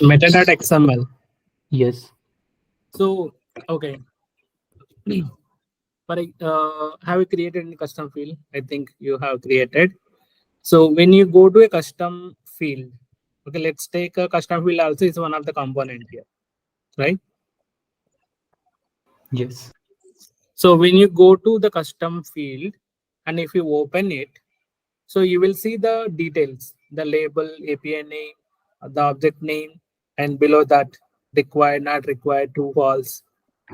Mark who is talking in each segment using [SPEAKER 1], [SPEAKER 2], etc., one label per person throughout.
[SPEAKER 1] Meta.xml.
[SPEAKER 2] Yes.
[SPEAKER 1] So, okay. But have you created any custom field? I think you have created. So when you go to a custom field, okay, let's take a custom field also is one of the component here, right?
[SPEAKER 2] Yes.
[SPEAKER 1] So when you go to the custom field and if you open it, so you will see the details, the label, API name, the object name, and below that required, not required, true, false,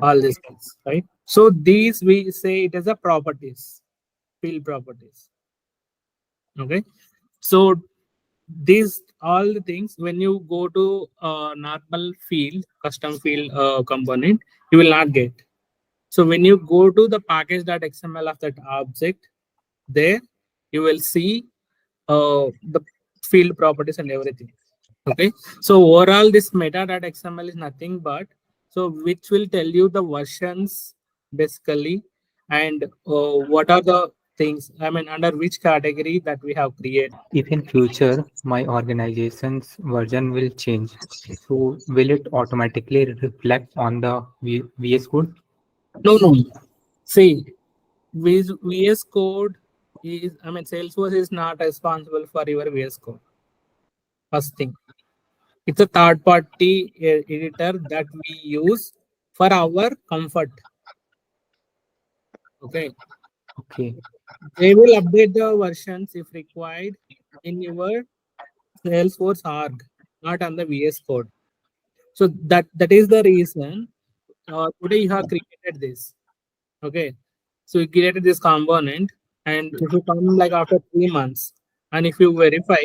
[SPEAKER 1] all these things, right? So these we say it as a properties, field properties. Okay. So these all the things when you go to normal field, custom field component, you will not get. So when you go to the package.xml of that object, there you will see the field properties and everything. Okay. So overall, this meta.xml is nothing but so which will tell you the versions basically and what are the things. I mean, under which category that we have created.
[SPEAKER 2] If in future my organization's version will change, so will it automatically reflect on the VS Code?
[SPEAKER 1] No, no. See, VS Code is, I mean, Salesforce is not responsible for your VS Code. First thing, it's a third party editor that we use for our comfort. Okay.
[SPEAKER 2] Okay.
[SPEAKER 1] They will update the versions if required in your Salesforce org, not on the VS Code. So that is the reason today you have created this. Okay. So you created this component, and if you come like after 3 months, and if you verify,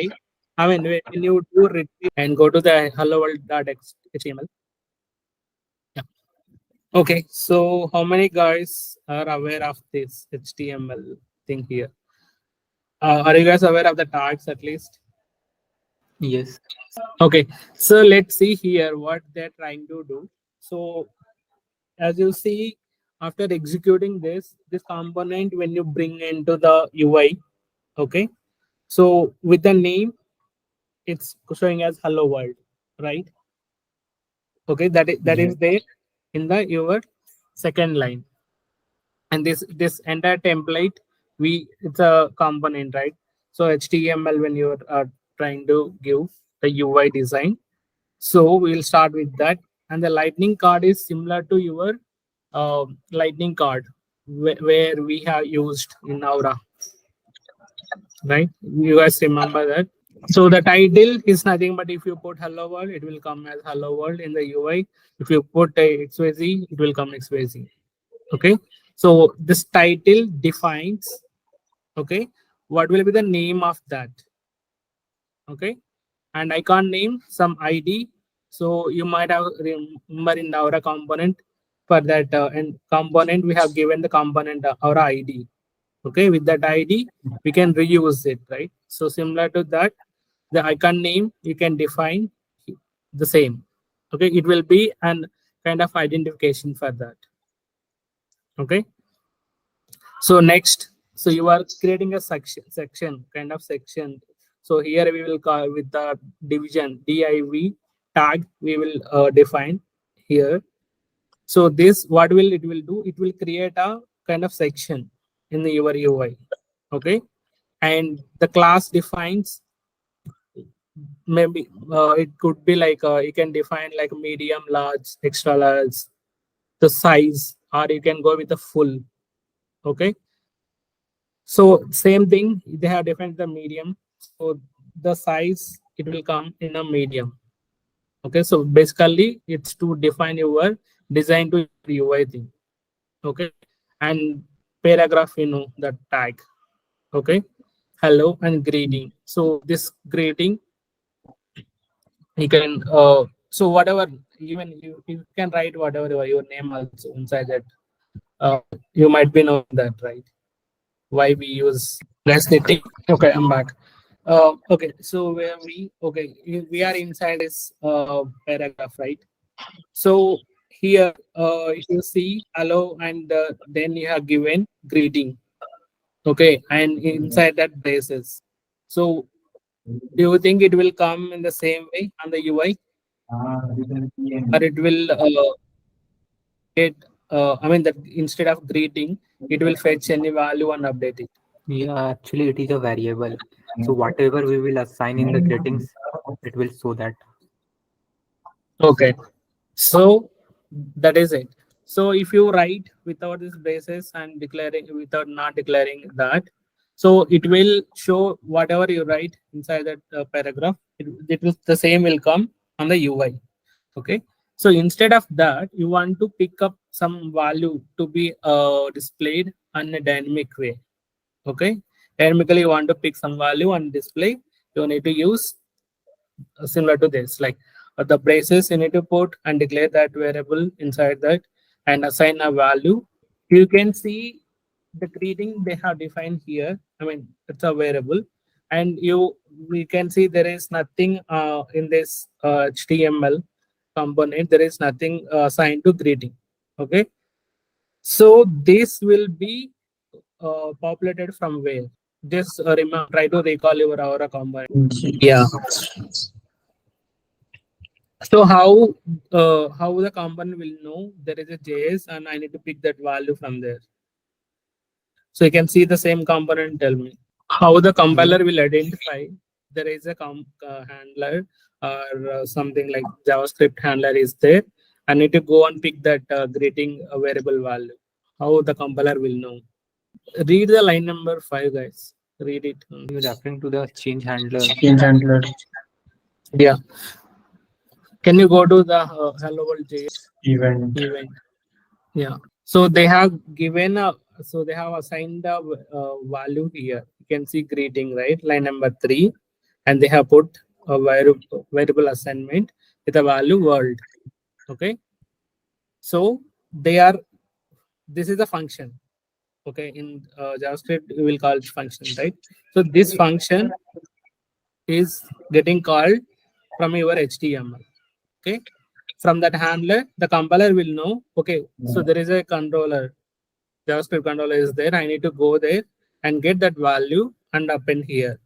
[SPEAKER 1] I mean, when you do retrieve and go to the hello world.html. Yeah. Okay. So how many guys are aware of this HTML thing here? Are you guys aware of the tags at least?
[SPEAKER 2] Yes.
[SPEAKER 1] Okay. So let's see here what they're trying to do. So as you see, after executing this component, when you bring into the UI, okay. So with the name, it's showing as hello world, right? Okay, that
[SPEAKER 2] Yes.
[SPEAKER 1] is there in the your second line. And this entire template, we it's a component, right? So HTML when you're trying to give the UI design. So we'll start with that. And the lightning card is similar to your lightning card where we have used in Aura, right? You guys remember that? So the title is nothing but if you put hello world, it will come as hello world in the UI. If you put a XYZ, it will come XYZ. Okay. So this title defines, okay, what will be the name of that. Okay. And I can't name some ID. So you might have remember in the Aura component for that and component, we have given the component Aura ID. Okay. With that ID, we can reuse it, right? So similar to that, the icon name you can define the same. Okay, it will be an kind of identification for that. Okay, so next, so you are creating a section kind of section. So here we will call with the division div tag we will define here. So this what will it will do, it will create a kind of section in the your UI. Okay, and the class defines maybe it could be like you can define like medium, large, extra large, the size, or you can go with the full. Okay, so same thing, they have defined the medium, so the size it will come in a medium. Okay, so basically it's to define your design to UI thing. Okay, and paragraph, you know, the tag. Okay, hello and greeting. So this greeting you can so whatever, even you can write whatever your name also inside that. You might be knowing that, right? Why we use less knitting. Okay, I'm back. Okay, so where we okay we are inside this paragraph, right? So here if you see hello and then you have given greeting. Okay, and inside that braces. So do you think it will come in the same way on the UI? or it will get I mean that instead of greeting, it will fetch any value and update it.
[SPEAKER 2] Yeah, actually it is a variable. So whatever we will assign in the greetings, it will show that.
[SPEAKER 1] Okay, so that is it. So if you write without this braces and declaring without not declaring that, so it will show whatever you write inside that paragraph. It will the same will come on the UI. Okay, so instead of that, you want to pick up some value to be displayed in a dynamic way. Okay, dynamically you want to pick some value and display. You need to use similar to this, like the braces you need to put and declare that variable inside that and assign a value. You can see the greeting they have defined here. I mean, it's a variable, and we can see there is nothing in this HTML component. There is nothing assigned to greeting. Okay, so this will be populated from where? Just remember, try to recall your Aura component. Yeah. So how the component will know there is a JS and I need to pick that value from there. So you can see the same component. Tell me how the
[SPEAKER 2] Yeah.
[SPEAKER 1] compiler will identify there is a handler or something like JavaScript handler is there. I need to go and pick that greeting variable value. How the compiler will know? Read the line number 5, guys. Read it.
[SPEAKER 2] You're referring to the change handler.
[SPEAKER 3] Change handler
[SPEAKER 1] Yeah. Can you go to the hello world JS
[SPEAKER 3] event.
[SPEAKER 1] event? Yeah. So they have given a, so they have assigned the value here. You can see greeting, right? Line number 3. And they have put a variable assignment with a value world. Okay. So they are, this is a function. Okay. In JavaScript, we will call it function, right? So this function is getting called from your HTML. Okay. From that handler, the compiler will know, okay, so there is a controller, JavaScript controller is there. I need to go there and get that value and append here.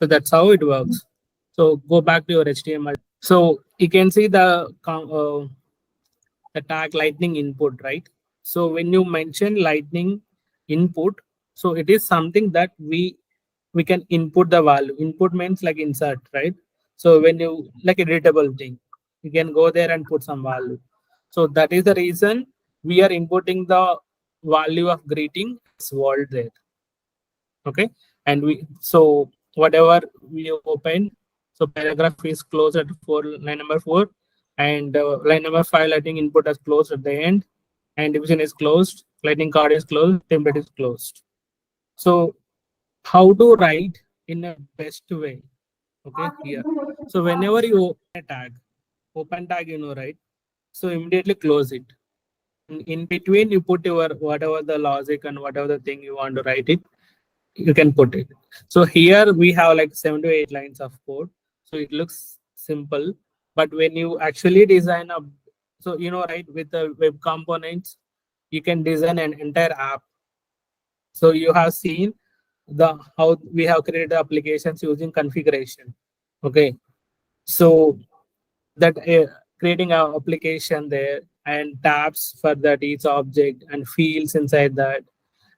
[SPEAKER 1] So that's how it works. So go back to your HTML. So you can see the tag lightning input, right? So when you mention lightning input, so it is something that we can input the value. Input means like insert, right? So when you like editable thing, you can go there and put some value. So that is the reason we are inputting the value of greeting as world there. Okay, and we so whatever we open, so paragraph is closed at 4, line number 4, and line number 5 lightning input is closed at the end, and division is closed, lightning card is closed, template is closed. So how to write in a best way? Okay, here. So whenever you open tag, right? So immediately close it. In between, you put your whatever the logic and whatever the thing you want to write it, you can put it. So here we have like 7 to 8 lines of code. So it looks simple, but when you actually design a, so right, with the web components, you can design an entire app. So you have seen the how we have created applications using configuration. Okay, so that creating a application there and tabs for that each object and fields inside that,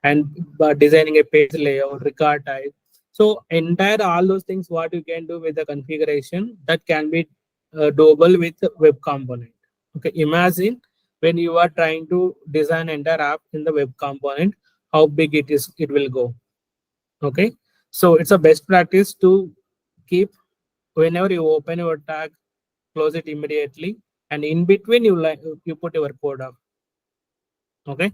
[SPEAKER 1] and designing a page layout, record type. So entire all those things what you can do with the configuration that can be doable with the web component. Okay, imagine when you are trying to design entire app in the web component, how big it will go. Okay, so it's a best practice to keep whenever you open your tag, close it immediately, and in between you put your code up. Okay,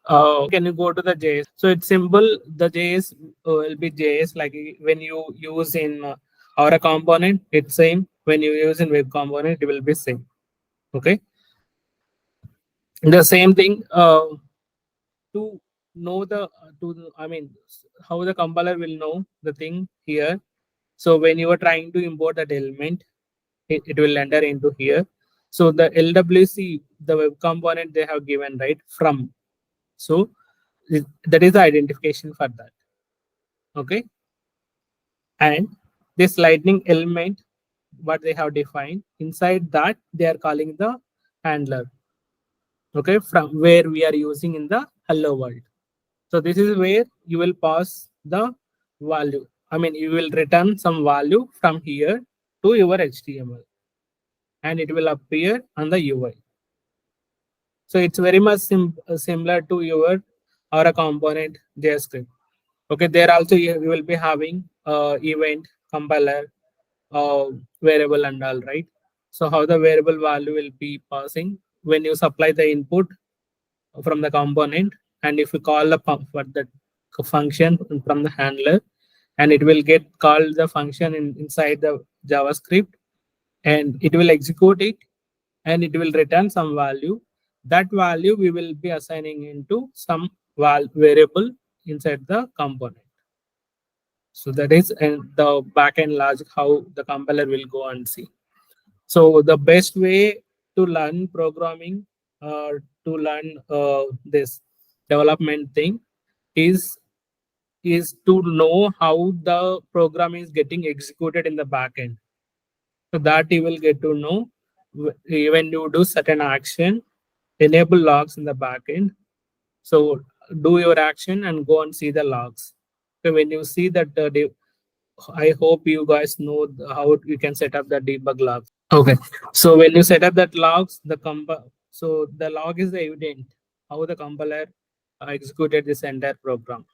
[SPEAKER 1] can you go to the JS? So it's simple. The JS will be JS, like when you use in Aura component, it's same. When you use in web component, it will be same. Okay, the same thing to know I mean, how the compiler will know the thing here. So when you are trying to import that element, it will enter into here. So the LWC, the web component they have given, right, from. So that is the identification for that. Okay, and this lightning element, what they have defined. Inside that, they are calling the handler. Okay, from where we are using in the hello world. So this is where you will pass the value. I mean, you will return some value from here to your HTML, and it will appear on the UI. So it's very much similar to your Aura component JavaScript. Okay, there also you will be having event, compiler, variable and all, right? So how the variable value will be passing when you supply the input from the component, and if you call the for the function from the handler, and it will get called the function inside the JavaScript, and it will execute it, and it will return some value. That value we will be assigning into some variable inside the component. So that is the backend logic how the compiler will go and see. So the best way to learn programming, to learn this development thing, is is to know how the program is getting executed in the backend. So that you will get to know when you do certain action, enable logs in the backend. So do your action and go and see the logs. So when you see that, I hope you guys know how you can set up the debug logs. Okay. So when you set up that logs, so the log is the evident how the compiler executed this entire program.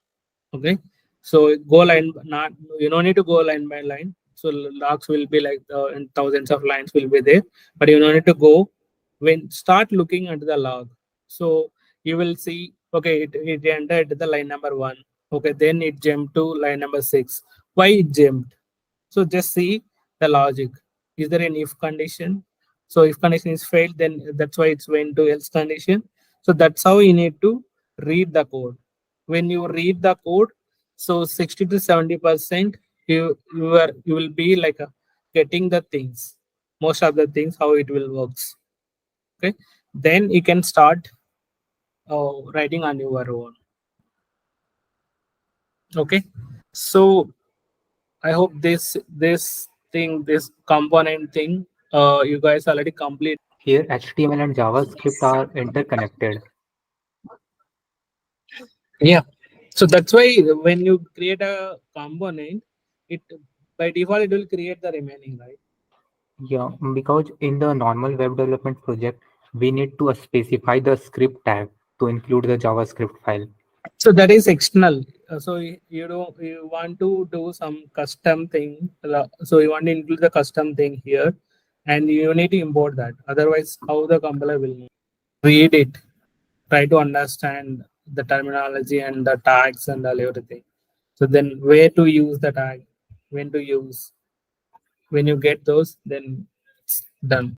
[SPEAKER 1] Okay. So go line, not you don't need to go line by line. So logs will be like and thousands of lines will be there, but you don't need to go. When start looking at the log, so you will see, okay, it entered the line number 1. Okay, then it jumped to line number 6. Why it jumped? So just see the logic. Is there an if condition? So if condition is failed, then that's why it's went to else condition. So that's how you need to read the code. When you read the code, so 60 to 70% you will be like getting the things, most of the things how it will works. Okay, then you can start writing on your own. Okay, so I hope this thing, this component thing, you guys already complete.
[SPEAKER 2] Here, HTML and JavaScript are interconnected.
[SPEAKER 1] Yeah. So that's why when you create a component, it by default it will create the remaining, right?
[SPEAKER 2] Yeah, because in the normal web development project, we need to specify the script tag to include the JavaScript file.
[SPEAKER 1] So that is external. So you don't, you want to do some custom thing. So you want to include the custom thing here, and you need to import that. Otherwise, how the compiler will know? Read it, try to understand the terminology and the tags and all everything. So then where to use the tag, when to use. When you get those, then it's done.